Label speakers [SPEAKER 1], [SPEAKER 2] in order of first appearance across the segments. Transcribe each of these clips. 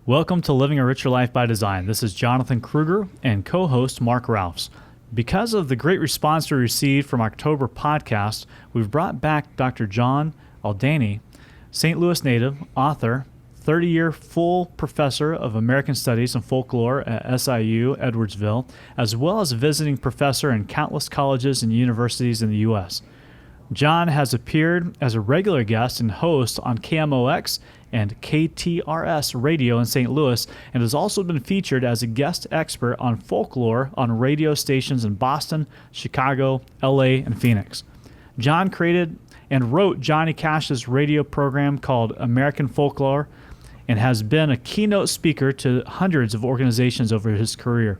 [SPEAKER 1] Welcome to Living a Richer Life by Design. This is Jonathan Kruger and co-host Mark Ralphs. Because of the great response we received from October podcast, we've brought back Dr. John Aldani, St. Louis native, author, 30-year full professor of American Studies and Folklore at SIU Edwardsville, as well as a visiting professor in countless colleges and universities in the U.S. John has appeared as a regular guest and host on KMOX and KTRS radio in St. Louis, and has also been featured as a guest expert on folklore on radio stations in Boston, Chicago, LA, and Phoenix. John created and wrote Johnny Cash's radio program called American Folklore and has been a keynote speaker to hundreds of organizations over his career.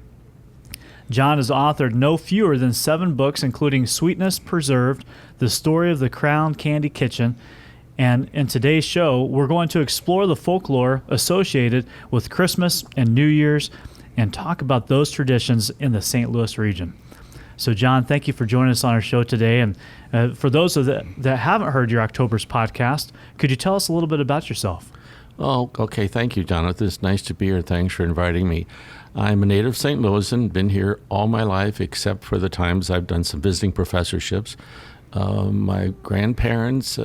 [SPEAKER 1] John has authored no fewer than 7 books, including Sweetness Preserved, The Story of the Crown Candy Kitchen, and in today's show, we're going to explore the folklore associated with Christmas and New Year's and talk about those traditions in the St. Louis region. So, John, thank you for joining us on our show today. And for those that haven't heard your October's podcast, could you tell us a little bit about yourself?
[SPEAKER 2] Oh, okay. Thank you, Jonathan. It's nice to be here. Thanks for inviting me. I'm a native St. Louisan, been here all my life except for the times I've done some visiting professorships. My grandparents,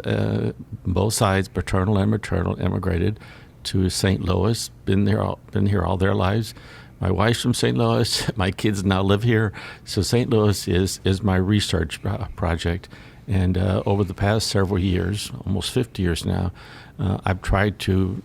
[SPEAKER 2] both sides, paternal and maternal, immigrated to St. Louis. Been here all their lives. My wife's from St. Louis. My kids now live here. So St. Louis is my research project. And over the past several years, almost 50 years now, I've tried to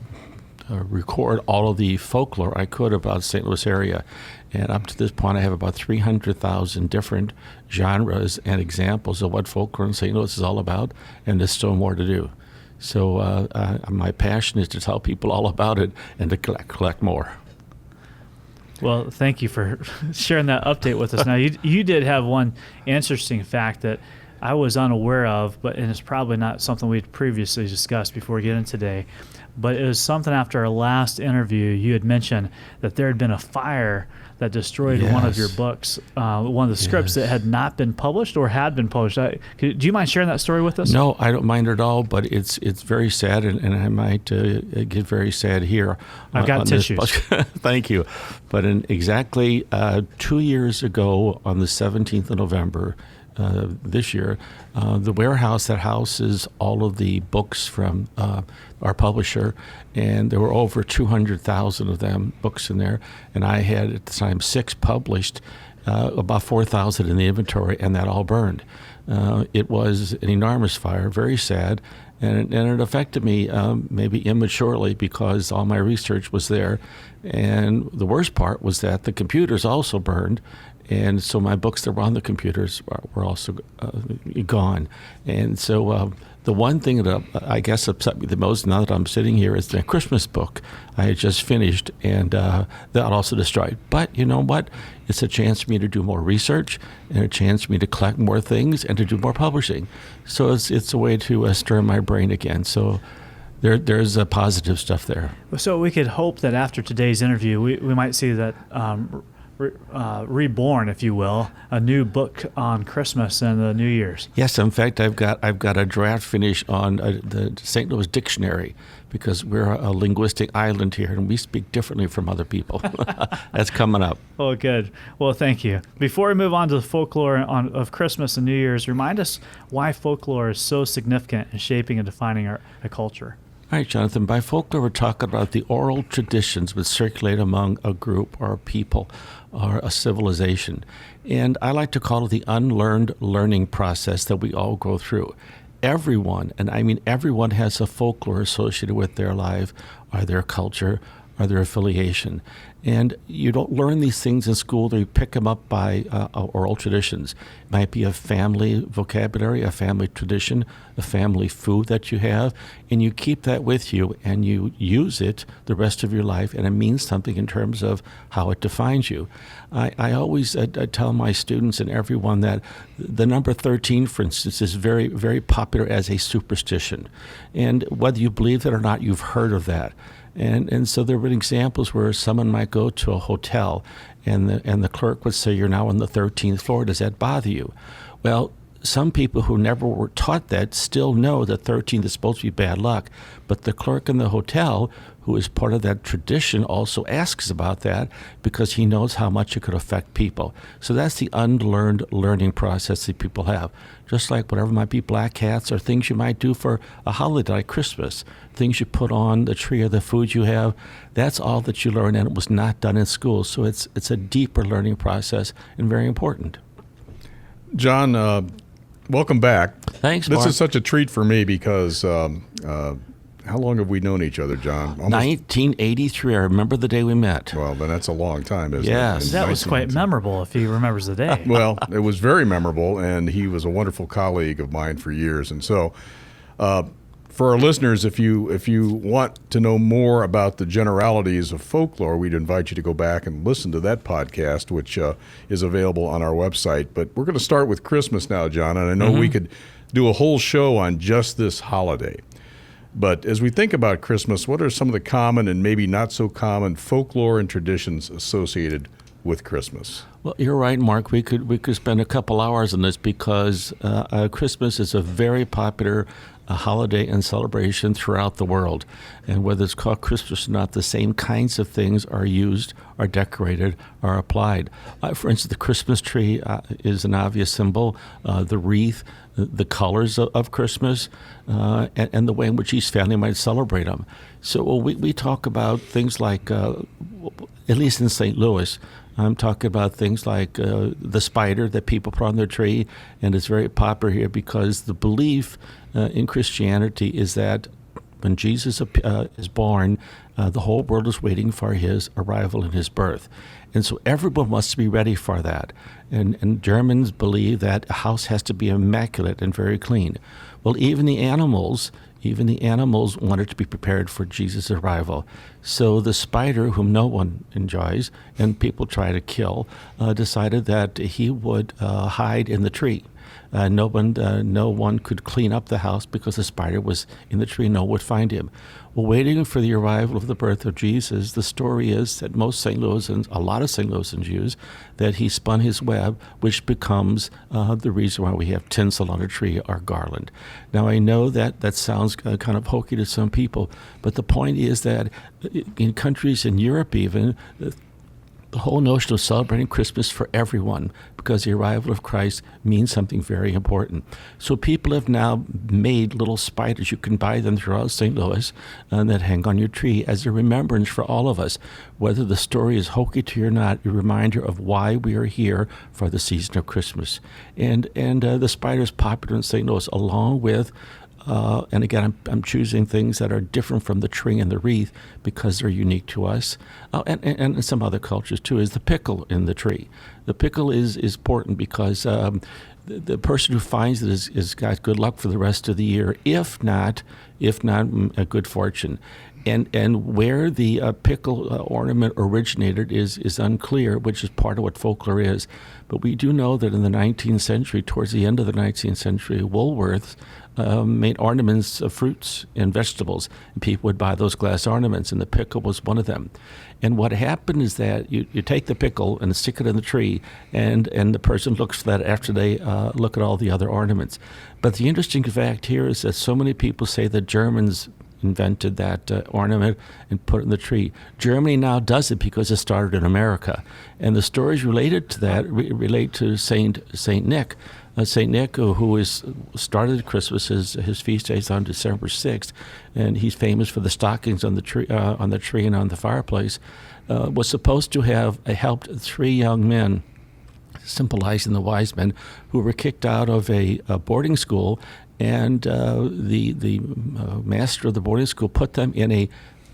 [SPEAKER 2] record all of the folklore I could about the St. Louis area. And up to this point, I have about 300,000 different genres and examples of what folklore in St. Louis is all about, and there's still more to do. So my passion is to tell people all about it and to collect more.
[SPEAKER 1] Well, thank you for sharing that update with us. Now, you did have one interesting fact that I was unaware of, and it's probably not something we'd previously discussed before we get in today, but it was something after our last interview. You had mentioned that there had been a fire that destroyed one of your books, one of the scripts that had not been published or had been published. Do you mind sharing that story with us?
[SPEAKER 2] No, I don't mind at all, but it's very sad, and I might get very sad here.
[SPEAKER 1] I've got tissues.
[SPEAKER 2] Thank you. But exactly 2 years ago, on the 17th of November, this year, the warehouse that houses all of the books from our publisher, and there were over 200,000 of them books in there, and I had at the time 6 published, about 4,000 in the inventory, and that all burned. It was an enormous fire, very sad, and it affected me maybe immaturely because all my research was there, and the worst part was that the computers also burned. And so my books that were on the computers were also gone. And so the one thing that I guess upset me the most now that I'm sitting here is the Christmas book I had just finished, and that also destroyed. But you know what? It's a chance for me to do more research and a chance for me to collect more things and to do more publishing. So it's a way to stir my brain again. So there's positive stuff there.
[SPEAKER 1] So we could hope that after today's interview, we might see that reborn, if you will, a new book on Christmas and the New Year's.
[SPEAKER 2] Yes, in fact, I've got a draft finish on the St. Louis dictionary, because we're a linguistic island here and we speak differently from other people. That's coming up.
[SPEAKER 1] Oh, good. Well, thank you. Before we move on to the folklore of Christmas and New Year's, remind us why folklore is so significant in shaping and defining our culture.
[SPEAKER 2] All right, Jonathan, by folklore, we're talking about the oral traditions which circulate among a group or a people or a civilization. And I like to call it the unlearned learning process that we all go through. Everyone, and I mean everyone, has a folklore associated with their life or their culture or their affiliation. And you don't learn these things in school. You pick them up by oral traditions. It might be a family vocabulary, a family tradition, a family food that you have, and you keep that with you and you use it the rest of your life, and it means something in terms of how it defines you. I always tell my students and everyone that the number 13, for instance, is very, very popular as a superstition. And whether you believe it or not, you've heard of that. And so there have been examples where someone might go to a hotel and the clerk would say, "You're now on the 13th floor. Does that bother you?" Well, some people who never were taught that still know that 13th is supposed to be bad luck. But the clerk in the hotel, who is part of that tradition, also asks about that because he knows how much it could affect people. So that's the unlearned learning process that people have. Just like whatever might be black hats or things you might do for a holiday like Christmas, things you put on the tree or the food you have, that's all that you learn, and it was not done in school. So it's a deeper learning process and very important.
[SPEAKER 3] John, welcome back.
[SPEAKER 2] Thanks,
[SPEAKER 3] This
[SPEAKER 2] Mark.
[SPEAKER 3] is such a treat for me because how long have we known each other, John?
[SPEAKER 2] 1983. I remember the day we met.
[SPEAKER 3] Well, then that's a long time, isn't
[SPEAKER 2] Yes.
[SPEAKER 3] it?
[SPEAKER 1] That was quite memorable if he remembers the day.
[SPEAKER 3] Well, it was very memorable, and he was a wonderful colleague of mine for years. And so, for our listeners, if you want to know more about the generalities of folklore, we'd invite you to go back and listen to that podcast, which is available on our website. But we're going to start with Christmas now, John, and I know we could do a whole show on just this holiday. But as we think about Christmas, what are some of the common and maybe not so common folklore and traditions associated with Christmas?
[SPEAKER 2] Well, you're right, Mark. We could spend a couple hours on this because Christmas is a very popular holiday and celebration throughout the world. And whether it's called Christmas or not, the same kinds of things are used, are decorated, are applied. For instance, the Christmas tree is an obvious symbol. The wreath, the colors of Christmas, and the way in which each family might celebrate them. So we talk about things like, at least in St. Louis, I'm talking about things like the spider that people put on their tree, and it's very popular here because the belief in Christianity is that when Jesus is born, the whole world is waiting for his arrival and his birth. And so everyone must be ready for that. And Germans believe that a house has to be immaculate and very clean. Well, even the animals wanted to be prepared for Jesus' arrival. So the spider, whom no one enjoys and people try to kill, decided that he would hide in the tree. No one could clean up the house because the spider was in the tree. No one would find him. Well, waiting for the arrival of the birth of Jesus, the story is that most St. Louisans, a lot of St. Louisans use, that he spun his web, which becomes the reason why we have tinsel on a tree or garland. Now, I know that sounds kind of hokey to some people, but the point is that in countries in Europe even, the whole notion of celebrating Christmas for everyone, because the arrival of Christ means something very important. So people have now made little spiders. You can buy them throughout St. Louis that hang on your tree as a remembrance for all of us. Whether the story is hokey to you or not, a reminder of why we are here for the season of Christmas. And the spider is popular in St. Louis, along with and again, I'm choosing things that are different from the tree and the wreath because they're unique to us. And some other cultures, too, is the pickle in the tree. The pickle is important because the person who finds it is got good luck for the rest of the year, if not a good fortune. And where the pickle ornament originated is unclear, which is part of what folklore is. But we do know that in the 19th century, towards the end of the 19th century, Woolworths made ornaments of fruits and vegetables, and people would buy those glass ornaments, and the pickle was one of them. And what happened is that you take the pickle and stick it in the tree, and the person looks for that after they look at all the other ornaments. But the interesting fact here is that so many people say that Germans invented that ornament and put it in the tree. Germany now does it because it started in America. And the stories related to that relate to Saint Nick. Saint Nick, who started Christmas, his feast day is on December 6th, and he's famous for the stockings on the tree and on the fireplace, was supposed to have helped 3 young men, symbolizing the wise men, who were kicked out of a boarding school, and the master of the boarding school put them in a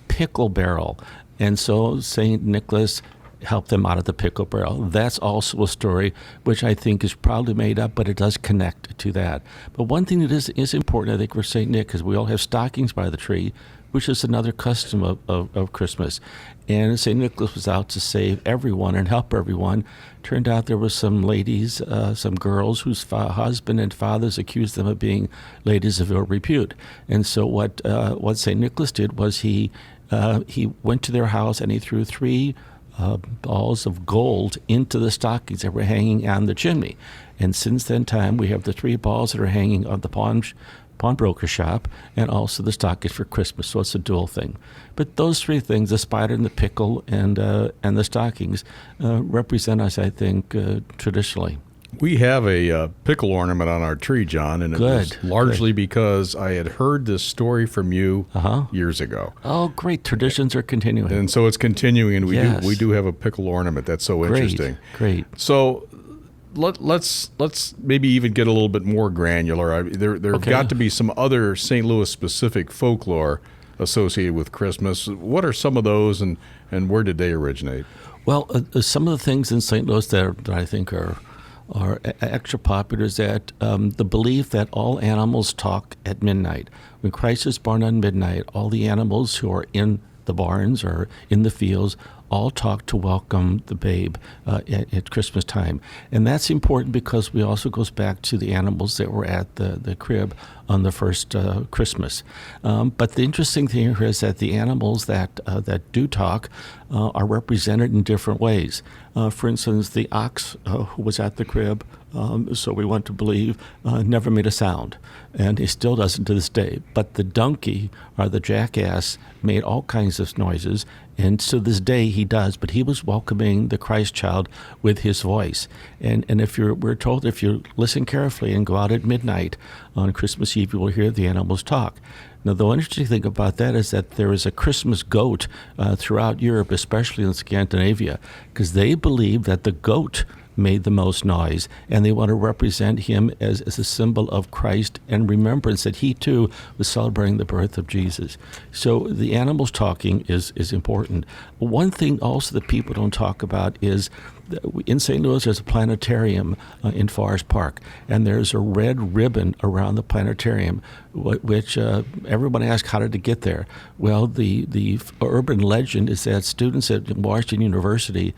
[SPEAKER 2] pickle barrel. And so St. Nicholas help them out of the pickle barrel. That's also a story which I think is probably made up, but it does connect to that. But one thing that is important, I think, for St. Nick, is we all have stockings by the tree, which is another custom of Christmas. And St. Nicholas was out to save everyone and help everyone. Turned out there were some ladies, some girls whose husband and fathers accused them of being ladies of ill repute. And so what St. Nicholas did was he went to their house and he threw 3 balls of gold into the stockings that were hanging on the chimney. And since then time, we have the 3 balls that are hanging on the pawnbroker shop, and also the stockings for Christmas. So it's a dual thing. But those three things, the spider and the pickle and the stockings, represent us, I think, traditionally.
[SPEAKER 3] We have a pickle ornament on our tree, John, and it was
[SPEAKER 2] Good,
[SPEAKER 3] largely because I had heard this story from you years ago.
[SPEAKER 2] Oh, great. Traditions are continuing.
[SPEAKER 3] And so it's continuing, and
[SPEAKER 2] Yes.
[SPEAKER 3] we do have a pickle ornament. That's so interesting.
[SPEAKER 2] Great.
[SPEAKER 3] So let's maybe even get a little bit more granular. There have
[SPEAKER 2] Okay.
[SPEAKER 3] got to be some other St. Louis specific folklore associated with Christmas. What are some of those, and where did they originate?
[SPEAKER 2] Well, some of the things in St. Louis that I think are extra popular is that the belief that all animals talk at midnight. When Christ is born on midnight, all the animals who are in the barns or in the fields all talk to welcome the babe at Christmas time. And that's important because we also goes back to the animals that were at the crib on the first Christmas. But the interesting thing here is that the animals that do talk are represented in different ways. For instance, the ox who was at the crib, so we want to believe, never made a sound, and he still doesn't to this day. But the donkey, or the jackass, made all kinds of noises, and to this day he does, but he was welcoming the Christ child with his voice. And we're told if you listen carefully and go out at midnight on Christmas Eve, you will hear the animals talk. Now, the interesting thing about that is that there is a Christmas goat throughout Europe, especially in Scandinavia, because they believe that the goat made the most noise, and they want to represent him as a symbol of Christ and remembrance that he too was celebrating the birth of Jesus. So the animals talking is important. One thing also that people don't talk about is in St. Louis, there's a planetarium in Forest Park, and there's a red ribbon around the planetarium, which everyone asks, how did it get there? Well, the urban legend is that students at Washington University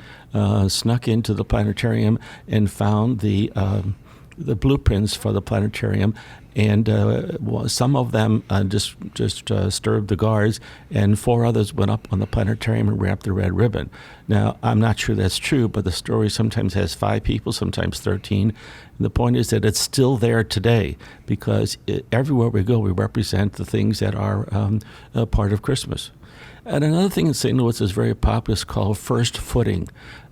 [SPEAKER 2] snuck into the planetarium and found the blueprints for the planetarium, and some of them just disturbed the guards, and 4 others went up on the planetarium and wrapped the red ribbon. Now, I'm not sure that's true, but the story sometimes has 5 people, sometimes 13. And the point is that it's still there today because everywhere we go, we represent the things that are a part of Christmas. And another thing in St. Louis is very popular is called first footing.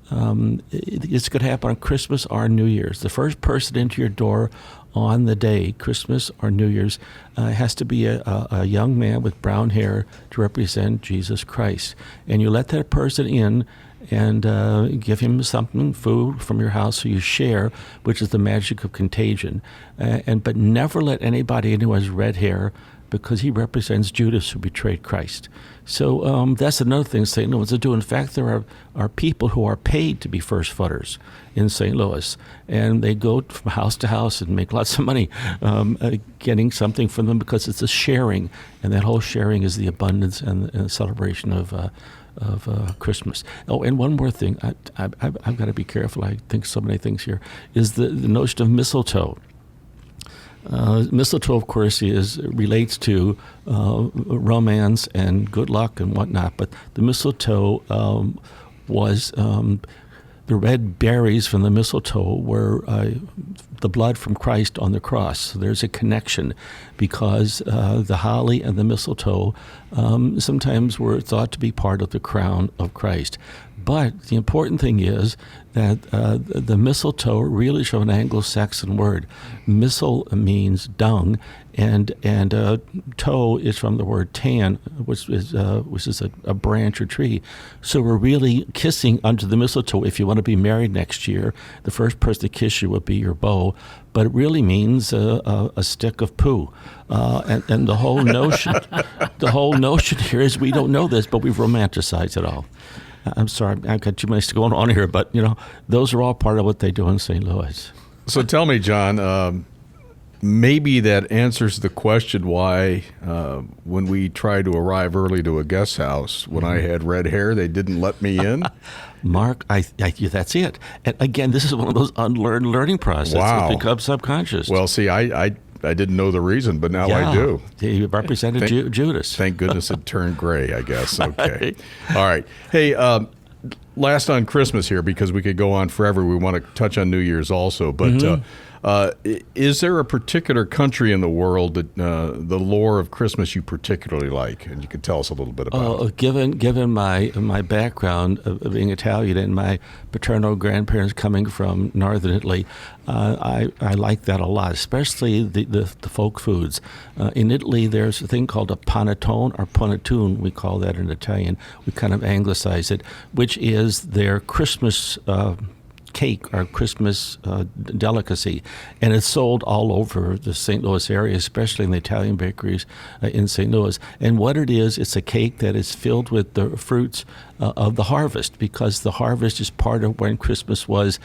[SPEAKER 2] It's going to happen on Christmas or New Year's. The first person into your door on the day, Christmas or New Year's, has to be a young man with brown hair to represent Jesus Christ. And you let that person in and give him something, food from your house, so you share, which is the magic of contagion. But never let anybody in who has red hair, because he represents Judas who betrayed Christ. So that's another thing St. Louis to do. In fact, there are people who are paid to be first footers in St. Louis, and they go from house to house and make lots of money getting something from them because it's a sharing, and that whole sharing is the abundance and the celebration of Christmas. Oh, and one more thing, I've got to be careful. I think so many things here, is the notion of mistletoe. Mistletoe, of course, relates to romance and good luck and whatnot, but the mistletoe was the red berries from the mistletoe were the blood from Christ on the cross. So there's a connection because the holly and the mistletoe sometimes were thought to be part of the crown of Christ. But the important thing is that the mistletoe really is an Anglo-Saxon word. Mistle means dung, and toe is from the word tan, which is a branch or tree. So we're really kissing under the mistletoe. If you want to be married next year, the first person to kiss you would be your beau, but it really means a stick of poo. And the whole notion here is we don't know this, but we've romanticized it all. I'm sorry, I've got too much going on here, but those are all part of what they do in St. Louis.
[SPEAKER 3] So tell me, John, maybe that answers the question why when we tried to arrive early to a guest house, when I had red hair, they didn't let me in?
[SPEAKER 2] Mark, that's it. And again, this is one of those unlearned learning processes.
[SPEAKER 3] Wow.
[SPEAKER 2] It becomes subconscious.
[SPEAKER 3] Well, see, I didn't know the reason, but now I do.
[SPEAKER 2] He represented Judas.
[SPEAKER 3] Thank goodness it turned gray, I guess. Okay. All right. Hey, last on Christmas here, because we could go on forever. We want to touch on New Year's also. But Is there a particular country in the world that the lore of Christmas you particularly like, and you could tell us a little bit about?
[SPEAKER 2] Given my background of being Italian and my paternal grandparents coming from northern Italy, I like that a lot, especially the folk foods. In Italy, there's a thing called a panettone or panettone. We call that in Italian. We kind of anglicize it, which is their Christmas cake or Christmas delicacy, and it's sold all over the St. Louis area, especially in the Italian bakeries in St. Louis. And what it is, it's a cake that is filled with the fruits of the harvest, because the harvest is part of when Christmas was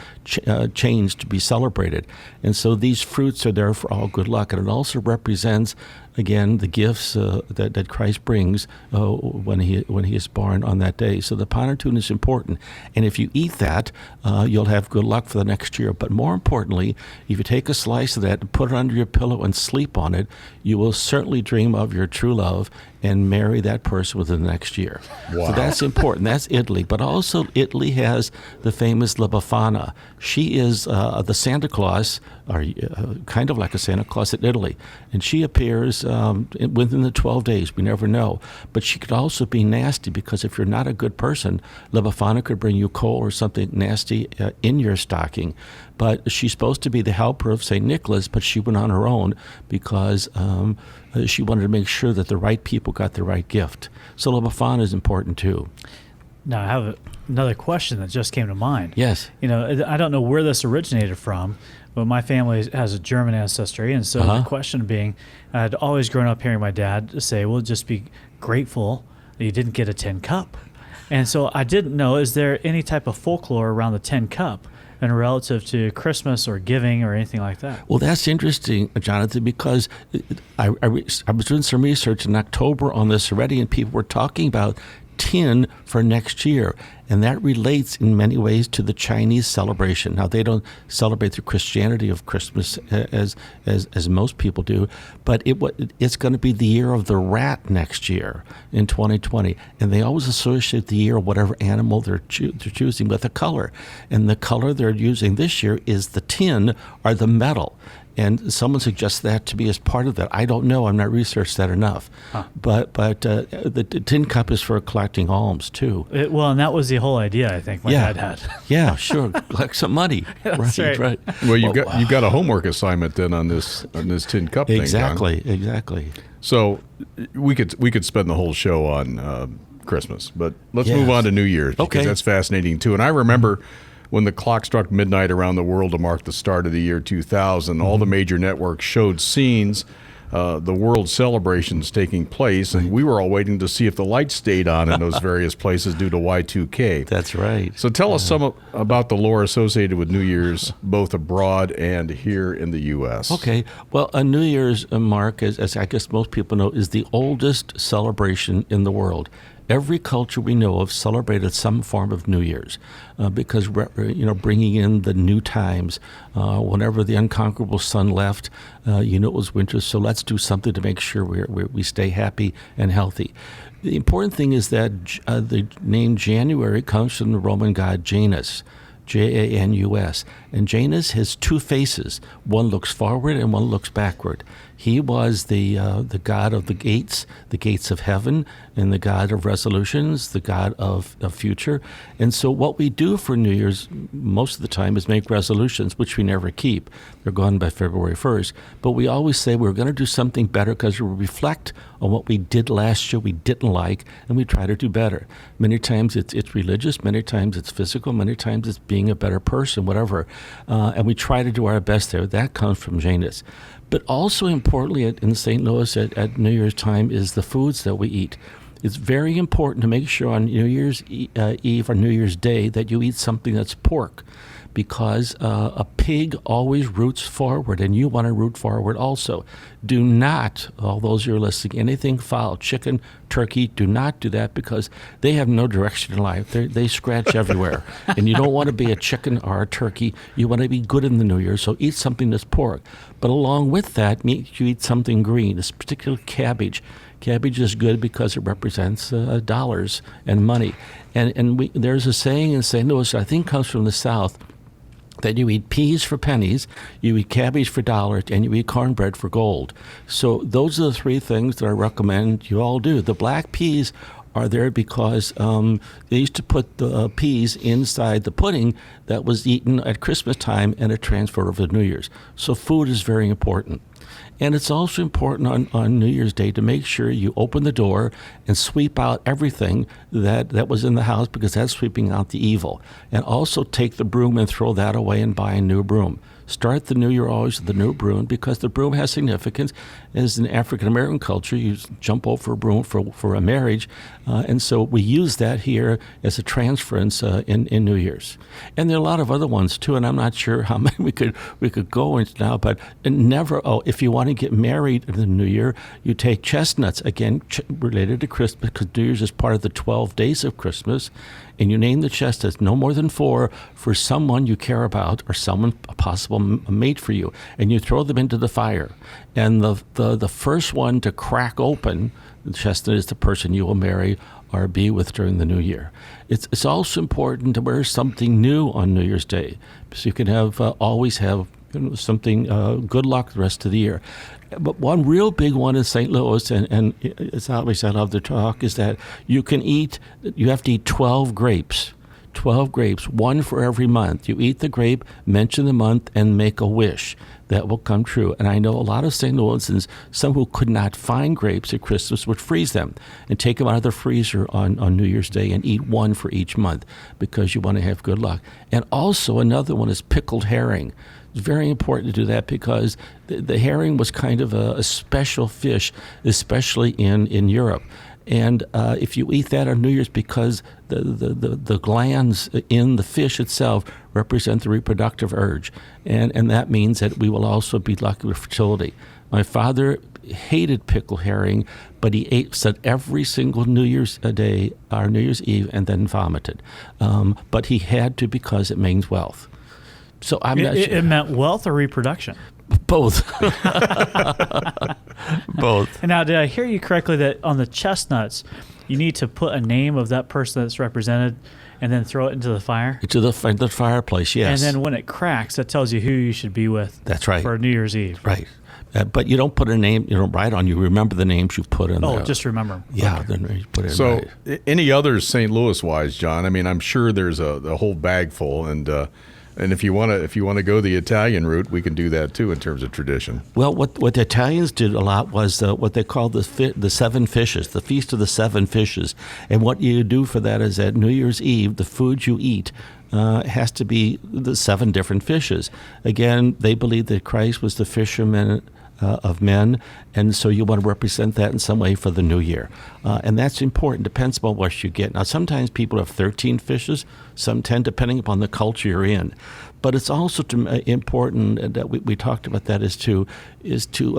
[SPEAKER 2] changed to be celebrated. And so these fruits are there for all good luck, and it also represents, again, the gifts that Christ brings when he is born on that day. So the panettone is important, and if you eat that, you'll have good luck for the next year. But more importantly, if you take a slice of that and put it under your pillow and sleep on it, you will certainly dream of your true love and marry that person within the next year.
[SPEAKER 3] Wow.
[SPEAKER 2] So that's important. That's Italy. But also Italy has the famous La Befana. She is the Santa Claus, or kind of like a Santa Claus in Italy. And she appears within the 12 days. We never know. But she could also be nasty, because if you're not a good person, La Befana could bring you coal or something nasty in your stocking. But she's supposed to be the helper of St. Nicholas, but she went on her own because she wanted to make sure that the right people got the right gift. So La Befana is important too.
[SPEAKER 1] Now, I have another question that just came to mind.
[SPEAKER 2] Yes.
[SPEAKER 1] You know, I don't know where this originated from, but my family has a German ancestry, and so the question being, I'd always grown up hearing my dad say, well, just be grateful that you didn't get a tin cup. And so I didn't know, is there any type of folklore around the tin cup and relative to Christmas or giving or anything like that?
[SPEAKER 2] Well, that's interesting, Jonathan, because I was doing some research in October on this already, and people were talking about tin for next year, and that relates in many ways to the Chinese celebration. Now, they don't celebrate the Christianity of Christmas as most people do, but it's going to be the year of the rat next year in 2020, and they always associate the year of whatever animal they're choosing with a color, and the color they're using this year is the tin or the metal. And someone suggests that to be as part of that. I don't know. I'm not researched that enough. But the tin cup is for collecting alms too.
[SPEAKER 1] Well, and that was the whole idea, I think, my dad had.
[SPEAKER 2] Yeah, sure. Collect some money.
[SPEAKER 1] That's right.
[SPEAKER 3] Well, you've got a homework assignment then on this tin cup thing.
[SPEAKER 2] Exactly.
[SPEAKER 3] So we could spend the whole show on Christmas, but let's move on to New Year's, because that's fascinating too. And I remember when the clock struck midnight around the world to mark the start of the year 2000, all the major networks showed scenes, the world celebrations taking place, and we were all waiting to see if the lights stayed on in those various places due to Y2K.
[SPEAKER 2] That's right.
[SPEAKER 3] So tell us some about the lore associated with New Year's, both abroad and here in the U.S.
[SPEAKER 2] Okay. Well, a New Year's, Mark, as I guess most people know, is the oldest celebration in the world. Every culture we know of celebrated some form of New Year's because, bringing in the new times. Whenever the unconquerable sun left, it was winter, so let's do something to make sure we stay happy and healthy. The important thing is that the name January comes from the Roman god Janus, Janus. And Janus has two faces. One looks forward and one looks backward. He was the god of the gates of heaven, and the god of resolutions, the god of future. And so what we do for New Year's most of the time is make resolutions, which we never keep. They're gone by February 1st. But we always say we're going to do something better because we reflect on what we did last year we didn't like, and we try to do better. Many times it's religious, many times it's physical, many times it's being a better person, whatever. And we try to do our best there. That comes from Janus. But also importantly in St. Louis at New Year's time is the foods that we eat. It's very important to make sure on New Year's Eve or New Year's Day that you eat something that's pork, because a pig always roots forward, and you want to root forward also. Do not, all those who are listening, anything foul, chicken, turkey, do not do that, because they have no direction in life. They scratch everywhere. And you don't want to be a chicken or a turkey. You want to be good in the New Year, so eat something that's pork. But along with that, you eat something green, this particular cabbage. Cabbage is good because it represents dollars and money. And there's a saying in St. Louis, I think comes from the South, Then you eat peas for pennies, you eat cabbage for dollars, and you eat cornbread for gold. So those are the three things that I recommend you all do. The black peas are there because they used to put the peas inside the pudding that was eaten at Christmas time and it transferred over to New Year's. So food is very important. And it's also important on New Year's Day to make sure you open the door and sweep out everything that was in the house, because that's sweeping out the evil. And also take the broom and throw that away and buy a new broom. Start the new year always with the new broom, because the broom has significance. As in African American culture, you jump over a broom for a marriage, and so we use that here as a transference in New Year's. And there are a lot of other ones too, and I'm not sure how many we could go into now. But never. Oh, if you want to get married in the New Year, you take chestnuts, again related to Christmas, because New Year's is part of the 12 days of Christmas. And you name the chestnuts, no more than 4, for someone you care about or someone, a possible mate for you. And you throw them into the fire. And the first one to crack open the chestnut is the person you will marry or be with during the new year. It's also important to wear something new on New Year's Day, so you can always have something good luck the rest of the year. But one real big one in St. Louis, and it's obvious I love to talk, is that you have to eat 12 grapes. 12 grapes, one for every month. You eat the grape, mention the month, and make a wish. That will come true. And I know a lot of St. Louisans, some who could not find grapes at Christmas, would freeze them and take them out of the freezer on New Year's Day and eat one for each month, because you want to have good luck. And also another one is pickled herring. It's very important to do that, because the herring was kind of a special fish, especially in Europe. And if you eat that on New Year's, because the glands in the fish itself represent the reproductive urge, and that means that we will also be lucky with fertility. My father hated pickled herring, but he said every single New Year's Day or New Year's Eve, and then vomited. But he had to, because it means wealth. So
[SPEAKER 1] it meant wealth or reproduction?
[SPEAKER 2] Both. Both.
[SPEAKER 1] And now, did I hear you correctly that on the chestnuts, you need to put a name of that person that's represented and then throw it into the fire?
[SPEAKER 2] Into the fireplace, yes.
[SPEAKER 1] And then when it cracks, that tells you who you should be with.
[SPEAKER 2] That's right.
[SPEAKER 1] For New Year's Eve.
[SPEAKER 2] Right. But you don't put a name, you don't write on, you remember the names you put in there.
[SPEAKER 1] Oh, just remember them.
[SPEAKER 2] Yeah,
[SPEAKER 1] Okay.
[SPEAKER 2] then you put it in.
[SPEAKER 3] So,
[SPEAKER 2] Right.
[SPEAKER 3] any others St. Louis-wise, John? I mean, I'm sure there's a whole bag full, and if you want to go the Italian route, we can do that too in terms of tradition.
[SPEAKER 2] Well, what the Italians did a lot was what they called the 7 fishes, the Feast of the 7 Fishes. And what you do for that is at New Year's Eve, the food you eat has to be the 7 different fishes. Again, they believe that Christ was the fisherman of men, and so you want to represent that in some way for the new year. And that's important. Depends upon what you get. Now, sometimes people have 13 fishes, some 10, depending upon the culture you're in. But it's also important that we talked about that is to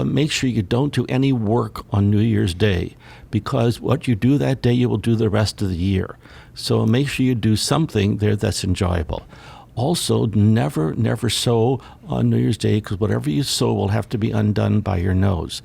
[SPEAKER 2] make sure you don't do any work on New Year's Day, because what you do that day, you will do the rest of the year. So make sure you do something there that's enjoyable. Also, never sow on New Year's Day, because whatever you sow will have to be undone by your nose.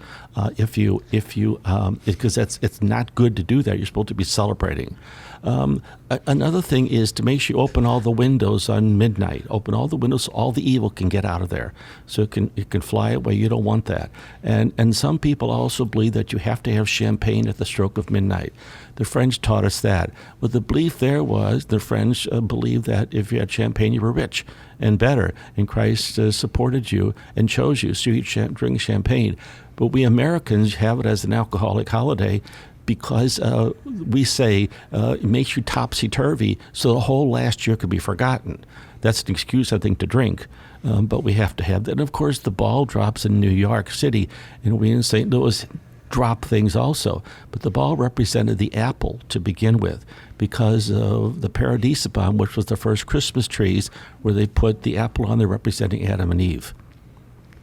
[SPEAKER 2] Because it's not good to do that. You're supposed to be celebrating. Another thing is to make sure you open all the windows on midnight. Open all the windows so all the evil can get out of there. So it can fly away. You don't want that. And some people also believe that you have to have champagne at the stroke of midnight. The French taught us that. But the belief there was the French believed that if you had champagne, you were rich and better. And Christ supported you and chose you, so you drink champagne. But we Americans have it as an alcoholic holiday, because we say it makes you topsy-turvy, so the whole last year could be forgotten. That's an excuse, I think, to drink, but we have to have that. And, of course, the ball drops in New York City, and we in St. Louis drop things also. But the ball represented the apple to begin with, because of the paradisipon, which was the first Christmas trees, where they put the apple on there representing Adam and Eve.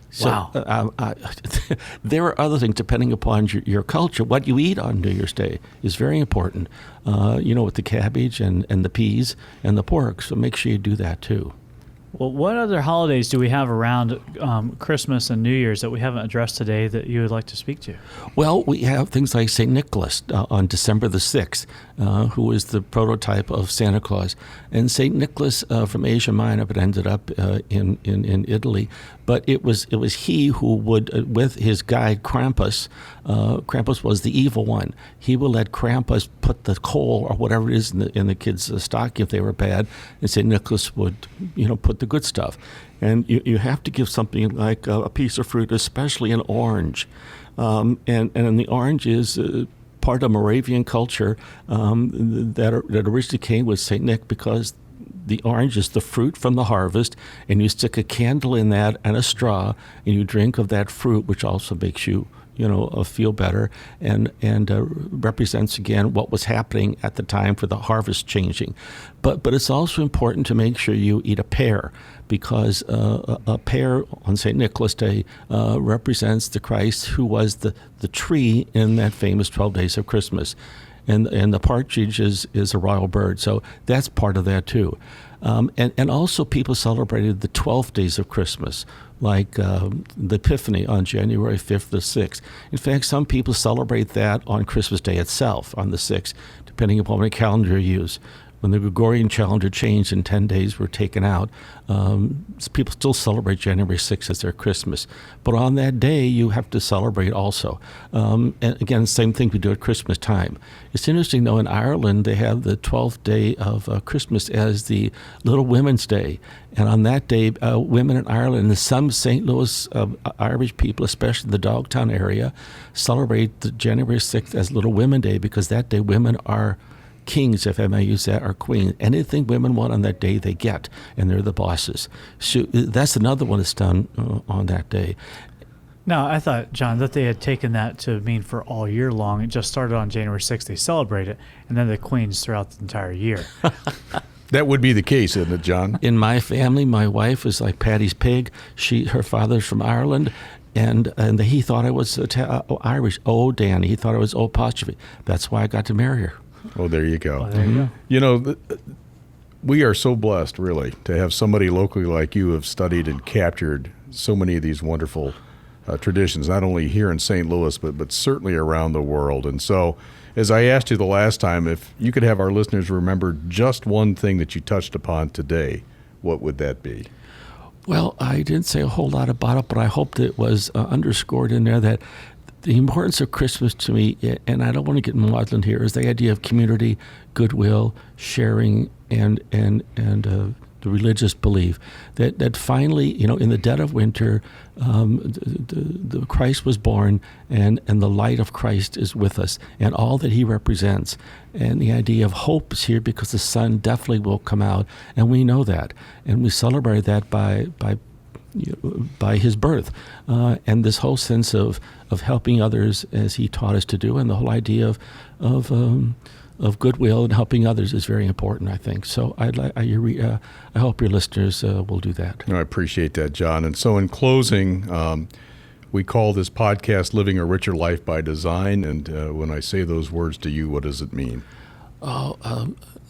[SPEAKER 2] So,
[SPEAKER 1] wow.
[SPEAKER 2] There are other things depending upon your culture. What you eat on New Year's Day is very important, with the cabbage and the peas and the pork. So make sure you do that too.
[SPEAKER 1] Well, what other holidays do we have around Christmas and New Year's that we haven't addressed today that you would like to speak to?
[SPEAKER 2] Well, we have things like St. Nicholas on December the 6th, who is the prototype of Santa Claus. And St. Nicholas from Asia Minor, but ended up in Italy. But it was he who would, with his guide Krampus, Krampus was the evil one. He would let Krampus put the coal or whatever it is in the kids' stocking if they were bad, and St. Nicholas would, put the good stuff. And you have to give something like a piece of fruit, especially an orange. And the orange is part of Moravian culture that originally came with St. Nick, because the orange is the fruit from the harvest, and you stick a candle in that and a straw, and you drink of that fruit, which also makes you, feel better, and represents again what was happening at the time for the harvest changing. But it's also important to make sure you eat a pear, because a pear on St. Nicholas Day represents the Christ who was the tree in that famous 12 days of Christmas. And the partridge is a royal bird, so that's part of that too. And also people celebrated the 12 days of Christmas, like the Epiphany on January 5th to 6th. In fact, some people celebrate that on Christmas Day itself, on the 6th, depending upon what calendar you use. When the Gregorian calendar changed and 10 days were taken out, people still celebrate January 6th as their Christmas. But on that day, you have to celebrate also. And again, same thing we do at Christmas time. It's interesting, though, in Ireland, they have the 12th day of Christmas as the Little Women's Day. And on that day, women in Ireland and some St. Louis Irish people, especially in the Dogtown area, celebrate the January 6th as Little Women Day, because that day women are kings, if I may use that, or queens. Anything women want on that day, they get, and they're the bosses. So that's another one that's done on that day.
[SPEAKER 1] No, I thought, John, that they had taken that to mean for all year long. It just started on January 6th. They celebrate it, and then the queens throughout the entire year.
[SPEAKER 3] That would be the case, isn't it, John?
[SPEAKER 2] In my family, my wife is like Patty's pig. Her father's from Ireland. And he thought I was Irish. Oh, Danny. He thought I was O apostrophe. That's why I got to marry her.
[SPEAKER 3] Oh, there you go.
[SPEAKER 1] Oh, there you go.
[SPEAKER 3] You know, we are so blessed, really, to have somebody locally like you have studied and captured so many of these wonderful traditions, not only here in St. Louis, but certainly around the world. And so, as I asked you the last time, if you could have our listeners remember just one thing that you touched upon today, what would that be?
[SPEAKER 2] Well, I didn't say a whole lot about it, but I hoped it was underscored in there that the importance of Christmas to me, and I don't want to get maudlin here, is the idea of community, goodwill, sharing, and the religious belief. That finally, in the dead of winter, the Christ was born, and the light of Christ is with us, and all that he represents. And the idea of hope is here because the sun definitely will come out, and we know that. And we celebrate that by his birth, and this whole sense of helping others as he taught us to do, and the whole idea of goodwill and helping others is very important, I think. So I hope your listeners will do that.
[SPEAKER 3] I appreciate that, John. And so in closing, we call this podcast Living a Richer Life by Design. And when I say those words to you, what does it mean?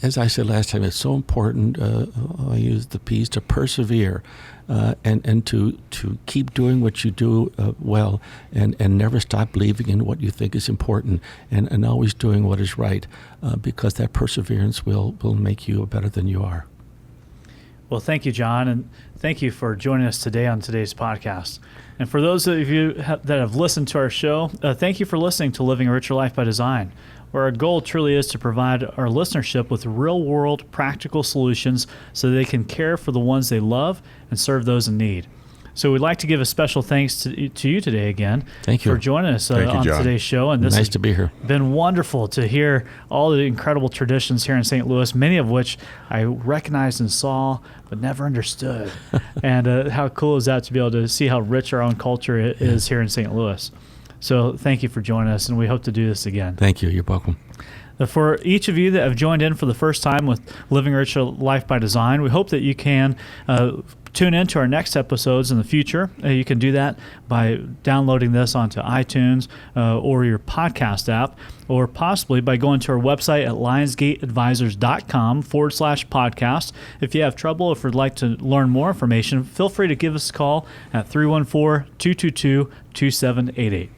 [SPEAKER 2] As I said last time, it's so important, I use the piece, to persevere and to keep doing what you do well, and never stop believing in what you think is important, and always doing what is right, because that perseverance will make you better than you are.
[SPEAKER 1] Well, thank you, John, and thank you for joining us today on today's podcast. And for those of you that have listened to our show, thank you for listening to Living a Richer Life by Design, where our goal truly is to provide our listenership with real-world practical solutions so they can care for the ones they love and serve those in need. So we'd like to give a special thanks to you today again.
[SPEAKER 2] Thank you
[SPEAKER 1] for joining us on
[SPEAKER 3] John.
[SPEAKER 1] today's show. And this
[SPEAKER 2] nice to be here.
[SPEAKER 1] Been wonderful to hear all the incredible traditions here in St. Louis, many of which I recognized and saw but never understood. And how cool is that to be able to see how rich our own culture is here in St. Louis. So thank you for joining us, and we hope to do this again.
[SPEAKER 2] Thank you. You're welcome.
[SPEAKER 1] For each of you that have joined in for the first time with Living a Richer Life by Design, we hope that you can tune in to our next episodes in the future. You can do that by downloading this onto iTunes or your podcast app, or possibly by going to our website at lionsgateadvisors.com/podcast. If you have trouble, if you'd like to learn more information, feel free to give us a call at 314-222-2788.